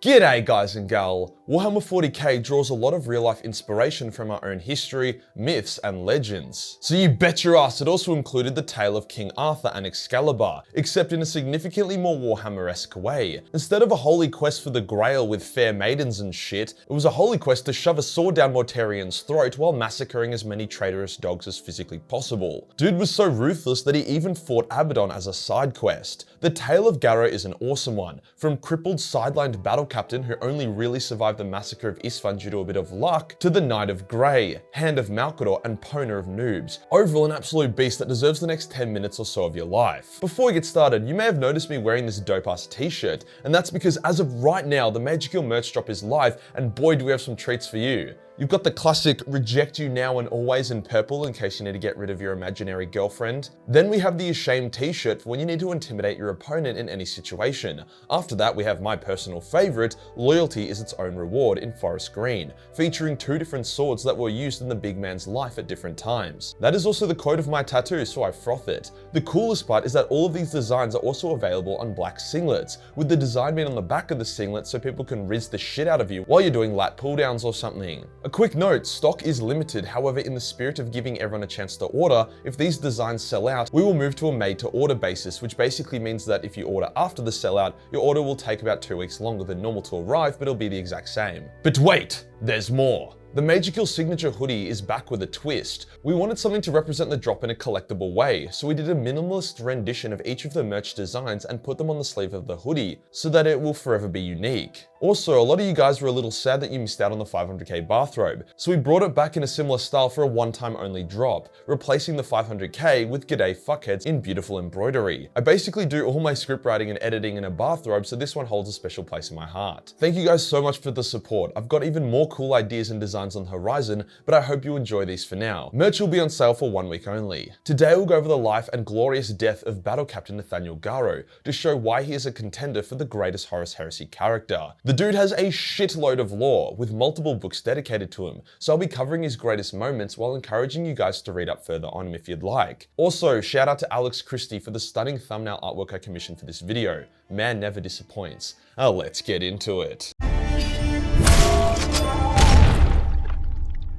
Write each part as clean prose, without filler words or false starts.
G'day guys and gal! Warhammer 40k draws a lot of real life inspiration from our own history, myths and legends. So you bet your ass it also included the tale of King Arthur and Excalibur, except in a significantly more Warhammer-esque way. Instead of a holy quest for the Grail with fair maidens and shit, it was a holy quest to shove a sword down Mortarian's throat while massacring as many traitorous dogs as physically possible. Dude was so ruthless that he even fought Abaddon as a side quest. The tale of Garro is an awesome one, from crippled sidelined battle captain who only really survived the massacre of Isfahan due to a bit of luck, to the Knight of Grey, Hand of Malcador and Pona of Noobs. Overall an absolute beast that deserves the next 10 minutes or so of your life. Before we get started, you may have noticed me wearing this dope ass t-shirt, and that's because as of right now the Majorkill merch drop is live, and boy do we have some treats for you. You've got the classic reject you now and always in purple in case you need to get rid of your imaginary girlfriend. Then we have the ashamed t-shirt for when you need to intimidate your opponent in any situation. After that we have my personal favorite, loyalty is its own reward in forest green, featuring two different swords that were used in the big man's life at different times. That is also the quote of my tattoo, so I froth it. The coolest part is that all of these designs are also available on black singlets, with the design being on the back of the singlet so people can rizz the shit out of you while you're doing lat pull downs or something. A quick note, stock is limited, however in the spirit of giving everyone a chance to order, if these designs sell out, we will move to a made to order basis, which basically means that if you order after the sellout, your order will take about 2 weeks longer than normal to arrive, but it'll be the exact same. But wait, there's more. The Majorkill signature hoodie is back with a twist. We wanted something to represent the drop in a collectible way, so we did a minimalist rendition of each of the merch designs and put them on the sleeve of the hoodie, so that it will forever be unique. Also, a lot of you guys were a little sad that you missed out on the 500k bathrobe, so we brought it back in a similar style for a one-time only drop, replacing the 500k with G'day Fuckheads in beautiful embroidery. I basically do all my script writing and editing in a bathrobe, so this one holds a special place in my heart. Thank you guys so much for the support. I've got even more cool ideas and designs on the horizon, but I hope you enjoy these for now. Merch will be on sale for 1 week only. Today we'll go over the life and glorious death of Battle Captain Nathaniel Garro to show why he is a contender for the greatest Horus Heresy character. The dude has a shitload of lore, with multiple books dedicated to him, so I'll be covering his greatest moments while encouraging you guys to read up further on him if you'd like. Also, shout out to Alex Christie for the stunning thumbnail artwork I commissioned for this video. Man never disappoints. Let's get into it.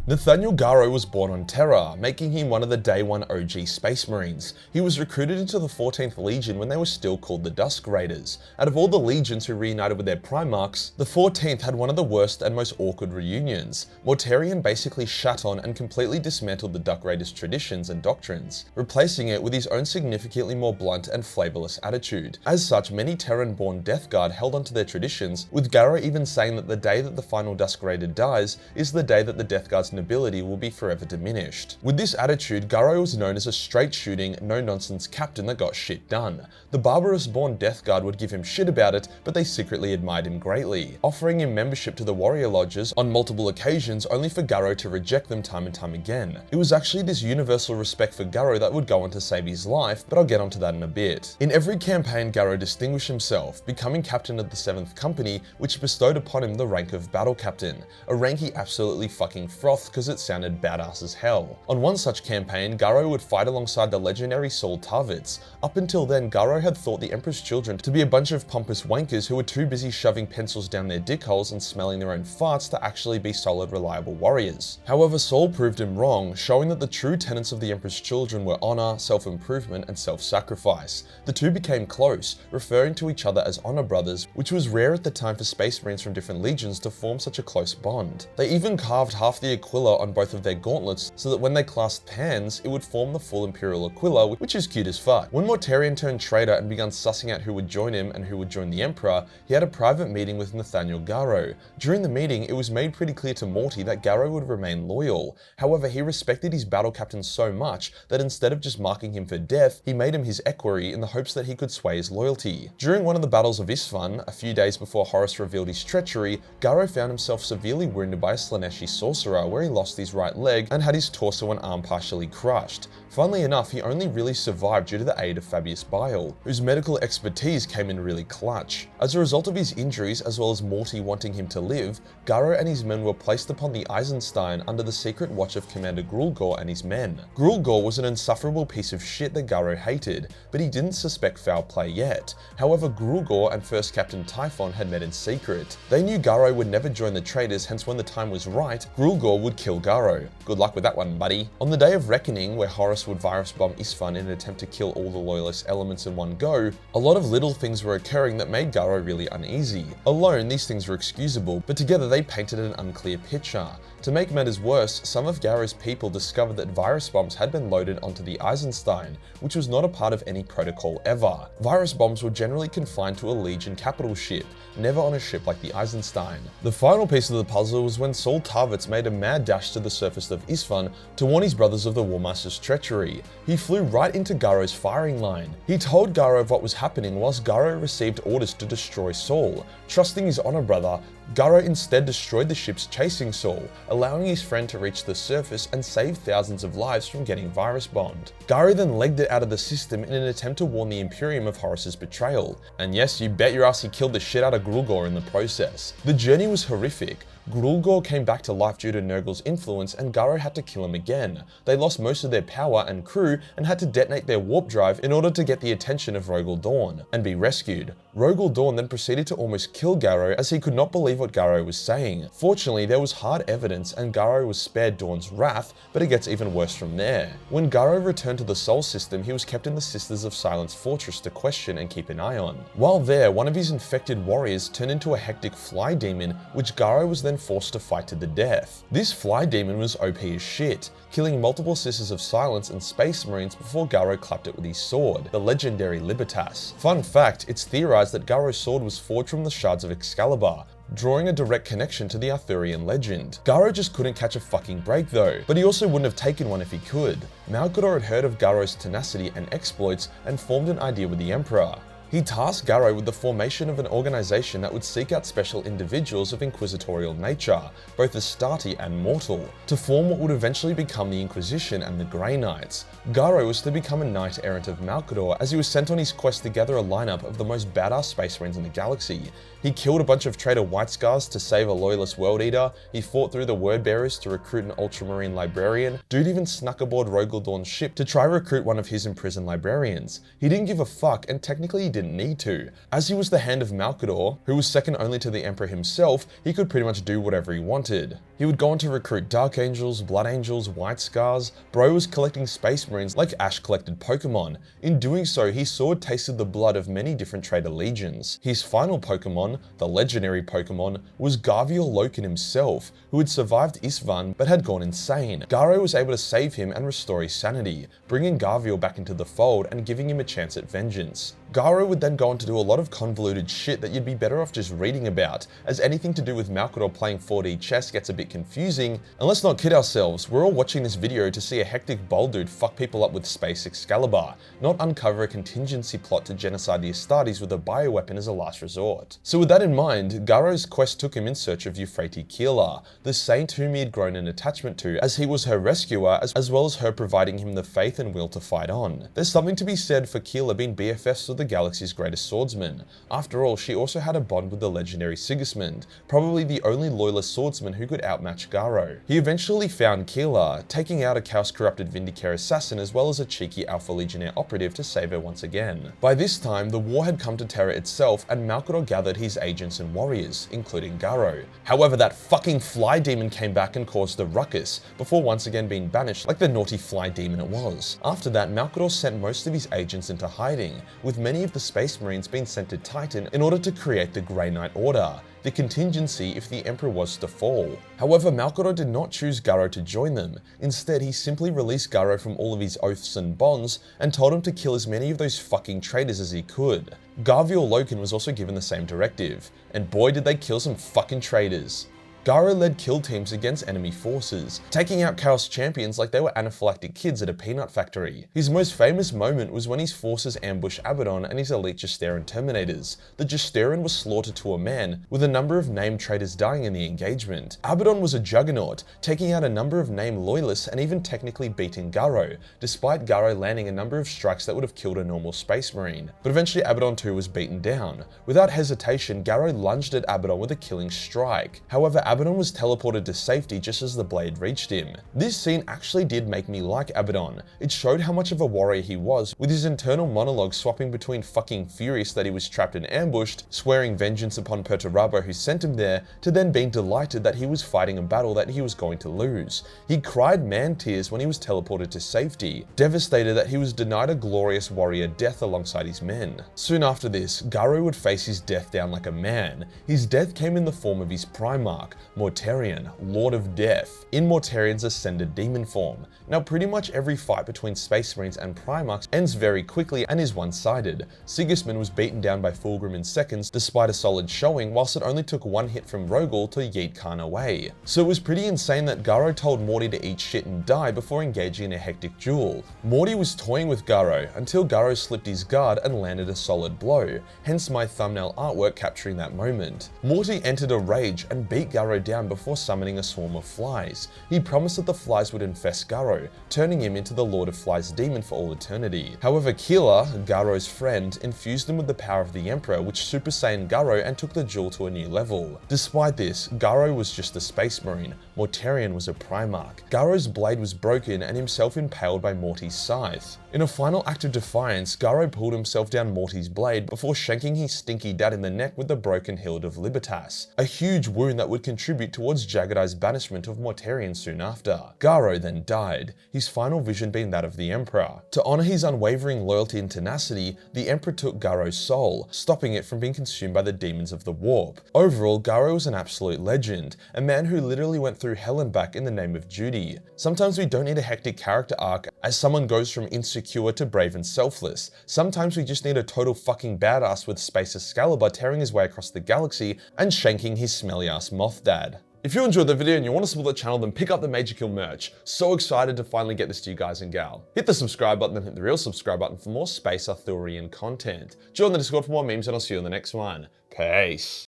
Nathaniel Garro was born on Terra, making him one of the day one OG Space Marines. He was recruited into the 14th Legion when they were still called the Dusk Raiders. Out of all the legions who reunited with their Primarchs, the 14th had one of the worst and most awkward reunions. Mortarion basically shut on and completely dismantled the Dusk Raiders' traditions and doctrines, replacing it with his own significantly more blunt and flavorless attitude. As such, many Terran-born Death Guard held onto their traditions, with Garro even saying that the day that the final Dusk Raider dies is the day that the Death Guard's ability will be forever diminished. With this attitude, Garro was known as a straight shooting, no nonsense captain that got shit done. The barbarous born Death Guard would give him shit about it, but they secretly admired him greatly, offering him membership to the warrior lodges on multiple occasions only for Garro to reject them time and time again. It was actually this universal respect for Garro that would go on to save his life, but I'll get onto that in a bit. In every campaign, Garro distinguished himself, becoming captain of the 7th Company, which bestowed upon him the rank of battle captain, a rank he absolutely fucking frothed because it sounded badass as hell. On one such campaign, Garro would fight alongside the legendary Saul Tarvitz. Up until then, Garro had thought the Emperor's children to be a bunch of pompous wankers who were too busy shoving pencils down their dick holes and smelling their own farts to actually be solid, reliable warriors. However, Saul proved him wrong, showing that the true tenets of the Emperor's children were honor, self-improvement, and self-sacrifice. The two became close, referring to each other as honor brothers, which was rare at the time for Space Marines from different legions to form such a close bond. They even carved half the Aquila on both of their gauntlets so that when they clasped hands, it would form the full Imperial Aquila, which is cute as fuck. When Mortarion turned traitor and began sussing out who would join him and who would join the Emperor, he had a private meeting with Nathaniel Garro. During the meeting, it was made pretty clear to Morty that Garro would remain loyal. However, he respected his battle captain so much that instead of just marking him for death, he made him his equerry in the hopes that he could sway his loyalty. During one of the battles of Isfahan, a few days before Horus revealed his treachery, Garro found himself severely wounded by a Slaneshi sorcerer where he lost his right leg and had his torso and arm partially crushed. Funnily enough, he only really survived due to the aid of Fabius Bile, whose medical expertise came in really clutch. As a result of his injuries, as well as Morty wanting him to live, Garro and his men were placed upon the Eisenstein under the secret watch of Commander Grulgor and his men. Grulgor was an insufferable piece of shit that Garro hated, but he didn't suspect foul play yet. However, Grulgor and First Captain Typhon had met in secret. They knew Garro would never join the traitors, hence when the time was right, Grulgor would kill Garro. Good luck with that one, buddy. On the Day of Reckoning, where Horus would virus bomb Isfahan in an attempt to kill all the loyalist elements in one go, a lot of little things were occurring that made Garro really uneasy. Alone, these things were excusable, but together they painted an unclear picture. To make matters worse, some of Garro's people discovered that virus bombs had been loaded onto the Eisenstein, which was not a part of any protocol ever. Virus bombs were generally confined to a Legion capital ship, never on a ship like the Eisenstein. The final piece of the puzzle was when Saul Tarvitz made a mad dash to the surface of Isfahan to warn his brothers of the Warmaster's treachery. He flew right into Garro's firing line. He told Garro of what was happening whilst Garro received orders to destroy Saul. Trusting his honor brother, Garro instead destroyed the ships chasing Saul, allowing his friend to reach the surface and save thousands of lives from getting virus bombed. Garro then legged it out of the system in an attempt to warn the Imperium of Horus's betrayal. And yes, you bet your ass he killed the shit out of Grulgor in the process. The journey was horrific. Grulgor came back to life due to Nurgle's influence and Garro had to kill him again. They lost most of their power and crew and had to detonate their warp drive in order to get the attention of Rogel Dawn and be rescued. Rogel Dawn then proceeded to almost kill Garro as he could not believe what Garro was saying. Fortunately, there was hard evidence and Garro was spared Dawn's wrath, but it gets even worse from there. When Garro returned to the Sol system, he was kept in the Sisters of Silence Fortress to question and keep an eye on. While there, one of his infected warriors turned into a hectic fly demon, which Garro was then forced to fight to the death. This fly demon was OP as shit, killing multiple Sisters of Silence and Space Marines before Garro clapped it with his sword, the legendary Libertas. Fun fact, it's theorized that Garro's sword was forged from the shards of Excalibur, drawing a direct connection to the Arthurian legend. Garro just couldn't catch a fucking break though, but he also wouldn't have taken one if he could. Malcador had heard of Garro's tenacity and exploits and formed an idea with the Emperor. He tasked Garro with the formation of an organization that would seek out special individuals of inquisitorial nature, both Astarte and mortal, to form what would eventually become the Inquisition and the Grey Knights. Garro was to become a knight errant of Malcador as he was sent on his quest to gather a lineup of the most badass space marines in the galaxy. He killed a bunch of traitor White Scars to save a loyalist World Eater, he fought through the Word Bearers to recruit an ultramarine librarian, dude even snuck aboard Rogel Dawn's ship to try recruit one of his imprisoned librarians. He didn't give a fuck and technically he didn't need to. As he was the hand of Malcador, who was second only to the Emperor himself, he could pretty much do whatever he wanted. He would go on to recruit Dark Angels, Blood Angels, White Scars. Bro was collecting Space Marines like Ash collected Pokemon. In doing so, his sword tasted the blood of many different traitor legions. His final Pokemon, the legendary Pokemon, was Garviel Loken himself, who had survived Isfahan but had gone insane. Garro was able to save him and restore his sanity, bringing Garviel back into the fold and giving him a chance at vengeance. Garro would then go on to do a lot of convoluted shit that you'd be better off just reading about, as anything to do with Malcador playing 4D chess gets a bit confusing. And let's not kid ourselves, we're all watching this video to see a hectic bold dude fuck people up with Space Excalibur, not uncover a contingency plot to genocide the Astartes with a bioweapon as a last resort. So with that in mind, Garro's quest took him in search of Euphrates Keeler, the saint whom he had grown an attachment to, as he was her rescuer as well as her providing him the faith and will to fight on. There's something to be said for Keeler being BFFs with the galaxy's greatest swordsman. After all, she also had a bond with the legendary Sigismund, probably the only loyalist swordsman who could outmatch Garro. He eventually found Keeler, taking out a chaos-corrupted Vindicare assassin as well as a cheeky Alpha Legionnaire operative to save her once again. By this time, the war had come to Terra itself and Malcador gathered his agents and warriors, including Garro. However, that fucking fly demon came back and caused a ruckus, before once again being banished like the naughty fly demon it was. After that, Malcador sent most of his agents into hiding, with many of the Space Marines being sent to Titan in order to create the Grey Knight Order, the contingency if the Emperor was to fall. However, Malcador did not choose Garro to join them. Instead, he simply released Garro from all of his oaths and bonds and told him to kill as many of those fucking traitors as he could. Garviel Loken was also given the same directive, and boy did they kill some fucking traitors. Garro led kill teams against enemy forces, taking out Chaos champions like they were anaphylactic kids at a peanut factory. His most famous moment was when his forces ambushed Abaddon and his elite Justeran Terminators. The Justeran was slaughtered to a man, with a number of named traitors dying in the engagement. Abaddon was a juggernaut, taking out a number of named loyalists and even technically beating Garro, despite Garro landing a number of strikes that would have killed a normal Space Marine. But eventually Abaddon too was beaten down. Without hesitation, Garro lunged at Abaddon with a killing strike. However, Abaddon was teleported to safety just as the blade reached him. This scene actually did make me like Abaddon. It showed how much of a warrior he was, with his internal monologue swapping between fucking furious that he was trapped and ambushed, swearing vengeance upon Perturabo who sent him there, to then being delighted that he was fighting a battle that he was going to lose. He cried man tears when he was teleported to safety, devastated that he was denied a glorious warrior death alongside his men. Soon after this, Garro would face his death down like a man. His death came in the form of his Primarch, Mortarion, Lord of Death, in Mortarion's ascended demon form. Now pretty much every fight between Space Marines and Primarchs ends very quickly and is one-sided. Sigismund was beaten down by Fulgrim in seconds despite a solid showing, whilst it only took one hit from Rogel to yeet Khan away. So it was pretty insane that Garro told Morty to eat shit and die before engaging in a hectic duel. Morty was toying with Garro until Garro slipped his guard and landed a solid blow, hence my thumbnail artwork capturing that moment. Morty entered a rage and beat Garro down before summoning a swarm of flies. He promised that the flies would infest Garro, turning him into the Lord of Flies demon for all eternity. However, Kila, Garro's friend, infused him with the power of the Emperor, which Super Saiyan Garro and took the duel to a new level. Despite this, Garro was just a Space Marine, Mortarion was a Primarch. Garro's blade was broken and himself impaled by Morty's scythe. In a final act of defiance, Garro pulled himself down Morty's blade before shanking his stinky dad in the neck with the broken hilt of Libertas, a huge wound that would contribute towards Jagged Eye's banishment of Mortarion soon after. Garro then died, his final vision being that of the Emperor. To honor his unwavering loyalty and tenacity, the Emperor took Garro's soul, stopping it from being consumed by the demons of the warp. Overall, Garro was an absolute legend, a man who literally went through hell and back in the name of duty. Sometimes we don't need a hectic character arc as someone goes from insecure to brave and selfless. Sometimes we just need a total fucking badass with Space Excalibur tearing his way across the galaxy and shanking his smelly ass moth dad. If you enjoyed the video and you want to support the channel, then pick up the Majorkill merch. So excited to finally get this to you guys and gal. Hit the subscribe button and hit the real subscribe button for more Space Arthurian content. Join the Discord for more memes and I'll see you in the next one. Peace.